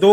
2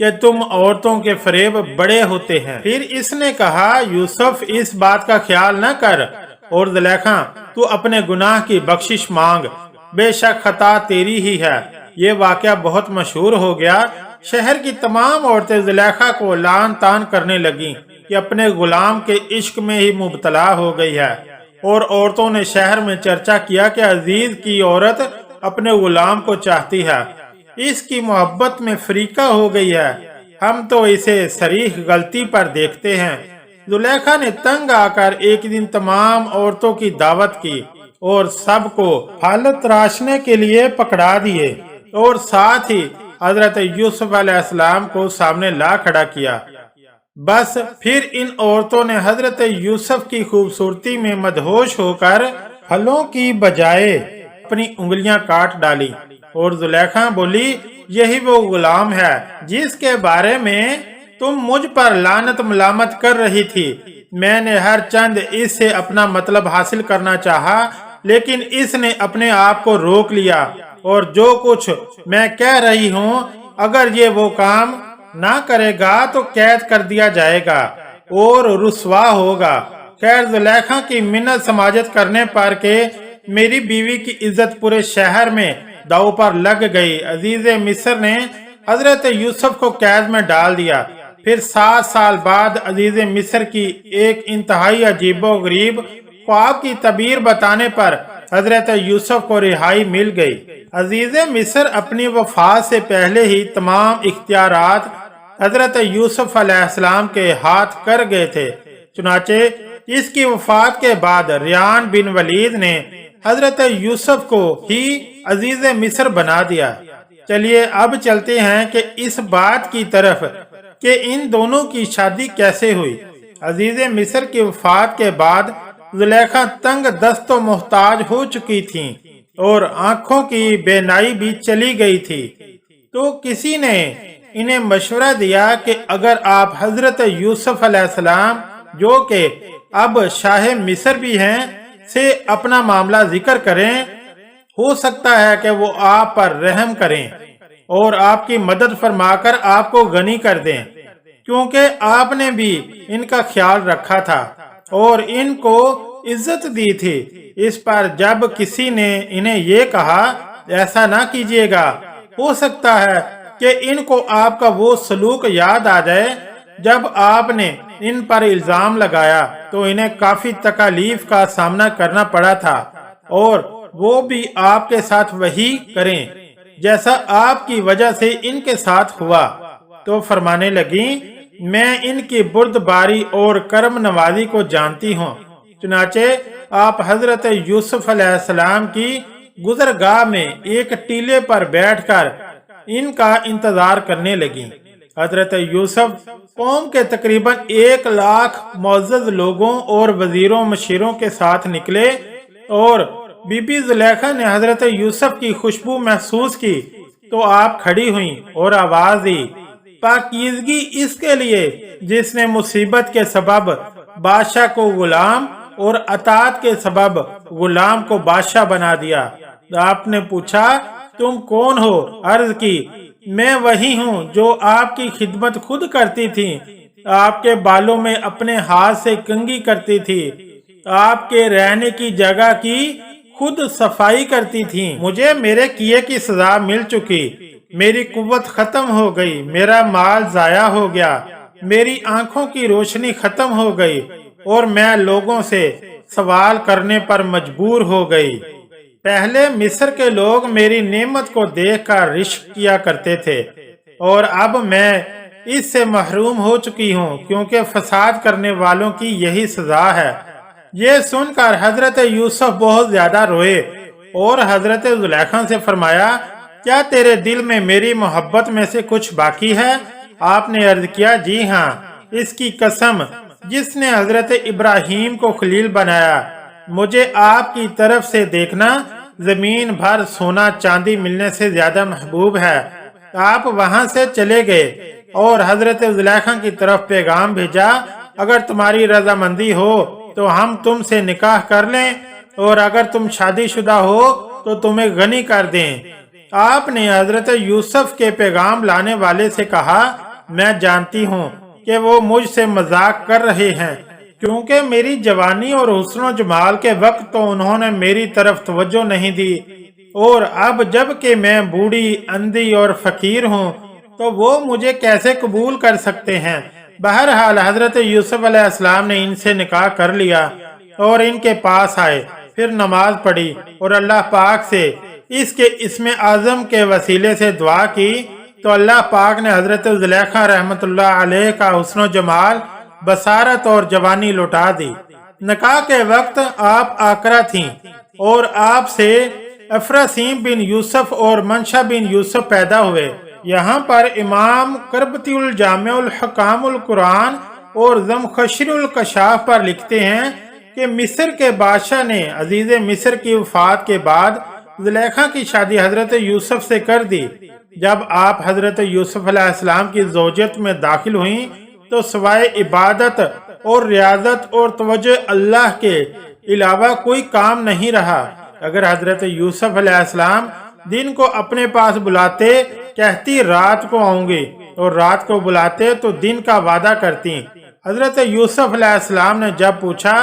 کہ تم عورتوں کے فریب بڑے ہوتے ہیں۔ پھر اس نے کہا یوسف اس بات کا خیال نہ کر اور زلیخا تو اپنے گناہ کی بخشش مانگ، بے شک خطا تیری ہی ہے۔ یہ واقعہ بہت مشہور ہو گیا۔ شہر کی تمام عورتیں زلیخا کو لعن طعن کرنے لگیں کہ اپنے غلام کے عشق میں ہی مبتلا ہو گئی ہے، اور عورتوں نے شہر میں چرچا کیا کہ عزیز کی عورت اپنے غلام کو چاہتی ہے، اس کی محبت میں فریقہ ہو گئی ہے، ہم تو اسے صریح غلطی پر دیکھتے ہیں۔ زلیخا نے تنگ آ کر ایک دن تمام عورتوں کی دعوت کی اور سب کو حالت تراشنے کے لیے پکڑا دیے اور ساتھ ہی حضرت یوسف علیہ السلام کو سامنے لا کھڑا کیا۔ بس پھر ان عورتوں نے حضرت یوسف کی خوبصورتی میں مدہوش ہو کر پھلوں کی بجائے اپنی انگلیاں کاٹ ڈالی، اور زلیخا بولی یہی وہ غلام ہے جس کے بارے میں تم مجھ پر لعنت ملامت کر رہی تھی۔ میں نے ہر چند اس سے اپنا مطلب حاصل کرنا چاہا، لیکن اس نے اپنے آپ کو روک لیا، اور جو کچھ میں کہہ رہی ہوں اگر یہ وہ کام نہ کرے گا تو قید کر دیا جائے گا اور رسوا ہوگا۔ خیر زلیخا کی منت سماجت کرنے پر کہ میری بیوی کی عزت پورے شہر میں داؤ پر لگ گئی، عزیز مصر نے حضرت یوسف کو قید میں ڈال دیا۔ پھر 7 سال بعد عزیز مصر کی ایک انتہائی عجیب و غریب خواب کی تعبیر بتانے پر حضرت یوسف کو رہائی مل گئی۔ عزیز مصر اپنی وفات سے پہلے ہی تمام اختیارات حضرت یوسف علیہ السلام کے ہاتھ کر گئے تھے، چنانچہ اس کی وفات کے بعد ریان بن ولید نے حضرت یوسف کو ہی عزیز مصر بنا دیا۔ چلیے اب چلتے ہیں کہ اس بات کی طرف کہ ان دونوں کی شادی کیسے ہوئی۔ عزیز مصر کی وفات کے بعد زلیخا تنگ دست و محتاج ہو چکی تھیں اور آنکھوں کی بینائی بھی چلی گئی تھی، تو کسی نے انہیں مشورہ دیا کہ اگر آپ حضرت یوسف علیہ السلام جو کہ اب شاہ مصر بھی ہیں سے اپنا معاملہ ذکر کریں، ہو سکتا ہے کہ وہ آپ پر رحم کریں اور آپ کی مدد فرما کر آپ کو غنی کر دیں، کیونکہ آپ نے بھی ان کا خیال رکھا تھا اور ان کو عزت دی تھی۔ اس پر جب کسی نے انہیں یہ کہا ایسا نہ کیجیے گا، ہو سکتا ہے کہ ان کو آپ کا وہ سلوک یاد آ جائے جب آپ نے ان پر الزام لگایا تو انہیں کافی تکالیف کا سامنا کرنا پڑا تھا، اور وہ بھی آپ کے ساتھ وہی کریں جیسا آپ کی وجہ سے ان کے ساتھ ہوا۔ تو فرمانے لگیں میں ان کی بردباری اور کرم نوازی کو جانتی ہوں۔ چنانچہ آپ حضرت یوسف علیہ السلام کی گزرگاہ میں ایک ٹیلے پر بیٹھ کر ان کا انتظار کرنے لگیں۔ حضرت یوسف قوم کے تقریباً 1 لاکھ معزز لوگوں اور وزیروں مشیروں کے ساتھ نکلے، اور بی بی زلیخا نے حضرت یوسف کی خوشبو محسوس کی تو آپ کھڑی ہوئیں اور آواز دی پاکیزگی اس کے لیے جس نے مصیبت کے سبب بادشاہ کو غلام اور اطاعت کے سبب غلام کو بادشاہ بنا دیا۔ آپ نے پوچھا تم کون ہو؟ عرض کی میں وہی ہوں جو آپ کی خدمت خود کرتی تھی، آپ کے بالوں میں اپنے ہاتھ سے کنگھی کرتی تھی، آپ کے رہنے کی جگہ کی خود صفائی کرتی تھی۔ مجھے میرے کیے کی سزا مل چکی، میری قوت ختم ہو گئی، میرا مال ضائع ہو گیا، میری آنکھوں کی روشنی ختم ہو گئی اور میں لوگوں سے سوال کرنے پر مجبور ہو گئی۔ پہلے مصر کے لوگ میری نعمت کو دیکھ کر رشک کیا کرتے تھے، اور اب میں اس سے محروم ہو چکی ہوں کیونکہ فساد کرنے والوں کی یہی سزا ہے۔ یہ سن کر حضرت یوسف بہت زیادہ روئے اور حضرت زلیخا سے فرمایا کیا تیرے دل میں میری محبت میں سے کچھ باقی ہے؟ آپ نے عرض کیا جی ہاں، اس کی قسم جس نے حضرت ابراہیم کو خلیل بنایا، مجھے آپ کی طرف سے دیکھنا زمین بھر سونا چاندی ملنے سے زیادہ محبوب ہے۔ آپ وہاں سے چلے گئے اور حضرت زلیخا کی طرف پیغام بھیجا اگر تمہاری رضامندی ہو تو ہم تم سے نکاح کر لیں، اور اگر تم شادی شدہ ہو تو تمہیں غنی کر دیں۔ آپ نے حضرت یوسف کے پیغام لانے والے سے کہا میں جانتی ہوں کہ وہ مجھ سے مذاق کر رہے ہیں، کیونکہ میری جوانی اور حسن و جمال کے وقت تو انہوں نے میری طرف توجہ نہیں دی، اور اب جب کہ میں بوڑھی، اندھی اور فقیر ہوں تو وہ مجھے کیسے قبول کر سکتے ہیں؟ بہرحال حضرت یوسف علیہ السلام نے ان سے نکاح کر لیا اور ان کے پاس آئے، پھر نماز پڑھی اور اللہ پاک سے اس کے اسم اعظم کے وسیلے سے دعا کی، تو اللہ پاک نے حضرت زلیخا رحمت اللہ علیہ کا حسن و جمال، بصارت اور جوانی لوٹا دی۔ نکاح کے وقت آپ آقرہ تھیں اور آپ سے افراسیم بن یوسف اور منشا بن یوسف پیدا ہوئے۔ یہاں پر امام کربتی الجامع الحکام القرآن اور زمخشری الکشاف پر لکھتے ہیں کہ مصر کے بادشاہ نے عزیز مصر کی وفات کے بعد زلیخا کی شادی حضرت یوسف سے کر دی۔ جب آپ حضرت یوسف علیہ السلام کی زوجیت میں داخل ہوئیں تو سوائے عبادت اور ریاضت اور توجہ اللہ کے علاوہ کوئی کام نہیں رہا۔ اگر حضرت یوسف علیہ السلام دن کو اپنے پاس بلاتے، کہتی رات کو آؤں گی، اور رات کو بلاتے تو دن کا وعدہ کرتی۔ حضرت یوسف علیہ السلام نے جب پوچھا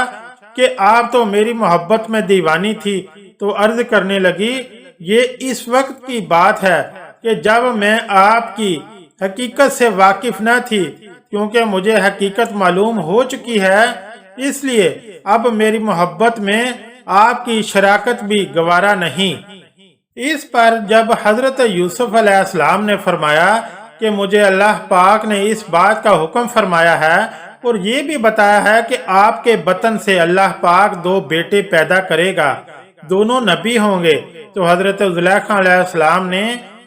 کہ آپ تو میری محبت میں دیوانی تھی، تو عرض کرنے لگی، یہ اس وقت کی بات ہے کہ جب میں آپ کی حقیقت سے واقف نہ تھی، کیونکہ مجھے حقیقت معلوم ہو چکی ہے، اس لیے اب میری محبت میں آپ کی شراکت بھی گوارا نہیں۔ اس پر جب حضرت یوسف علیہ السلام نے فرمایا کہ مجھے اللہ پاک نے اس بات کا حکم فرمایا ہے اور یہ بھی بتایا ہے کہ آپ کے بطن سے اللہ پاک 2 بیٹے پیدا کرے گا، دونوں نبی ہوں گے، تو حضرت زلیخا علیہ السلام نے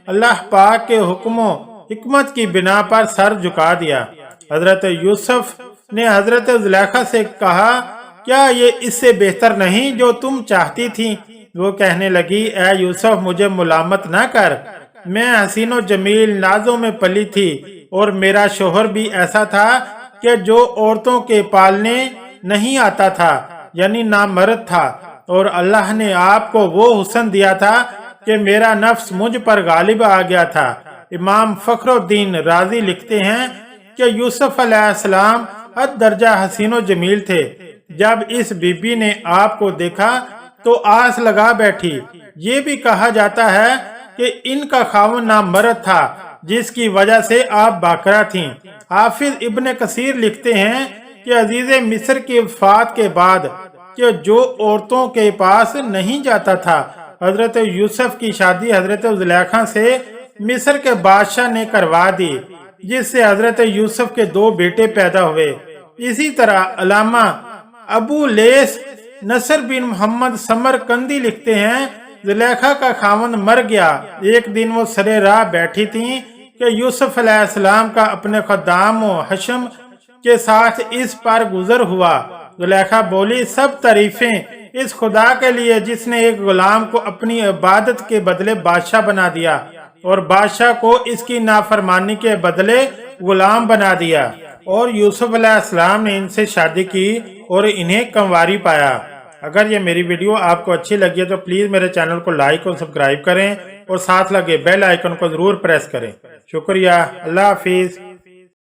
اللہ پاک کے حکم و حکمت کی بنا پر سر جھکا دیا۔ حضرت یوسف نے حضرت زلیخا سے کہا، کیا یہ اس سے بہتر نہیں جو تم چاہتی تھی؟ وہ کہنے لگی، اے یوسف مجھے ملامت نہ کر، میں حسین و جمیل نازوں میں پلی تھی، اور میرا شوہر بھی ایسا تھا کہ جو عورتوں کے پالنے نہیں آتا تھا، یعنی نامرد تھا، اور اللہ نے آپ کو وہ حسن دیا تھا کہ میرا نفس مجھ پر غالب آ گیا تھا۔ امام فخر الدین رازی لکھتے ہیں کہ یوسف علیہ السلام حد درجہ حسین و جمیل تھے۔ جب اس بی بی نے آپ کو دیکھا تو آس لگا بیٹھی۔ یہ بھی کہا جاتا ہے کہ ان کا خاوند نامرد تھا، جس کی وجہ سے آپ باکرہ تھیں۔ حافظ ابن کثیر لکھتے ہیں کہ عزیز مصر کی وفات کے بعد کہ جو عورتوں کے پاس نہیں جاتا تھا، حضرت یوسف کی شادی حضرت زلیخا سے مصر کے بادشاہ نے کروا دی، جس سے حضرت یوسف کے 2 بیٹے پیدا ہوئے۔ اسی طرح علامہ ابو لیث نصر بن محمد سمرقندی لکھتے ہیں، زلیخا کا خاوند مر گیا۔ ایک دن وہ سرے راہ بیٹھی تھیں کہ یوسف علیہ السلام کا اپنے خدام و حشم کے ساتھ اس پر گزر ہوا۔ زلیخا بولی، سب تعریفیں اس خدا کے لیے جس نے ایک غلام کو اپنی عبادت کے بدلے بادشاہ بنا دیا اور بادشاہ کو اس کی نافرمانی کے بدلے غلام بنا دیا۔ اور یوسف علیہ السلام نے ان سے شادی کی اور انہیں کنواری پایا۔ اگر یہ میری ویڈیو آپ کو اچھی لگی ہے تو پلیز میرے چینل کو لائک اور سبسکرائب کریں، اور ساتھ لگے بیل آئیکن کو ضرور پریس کریں۔ شکریہ، اللہ حافظ۔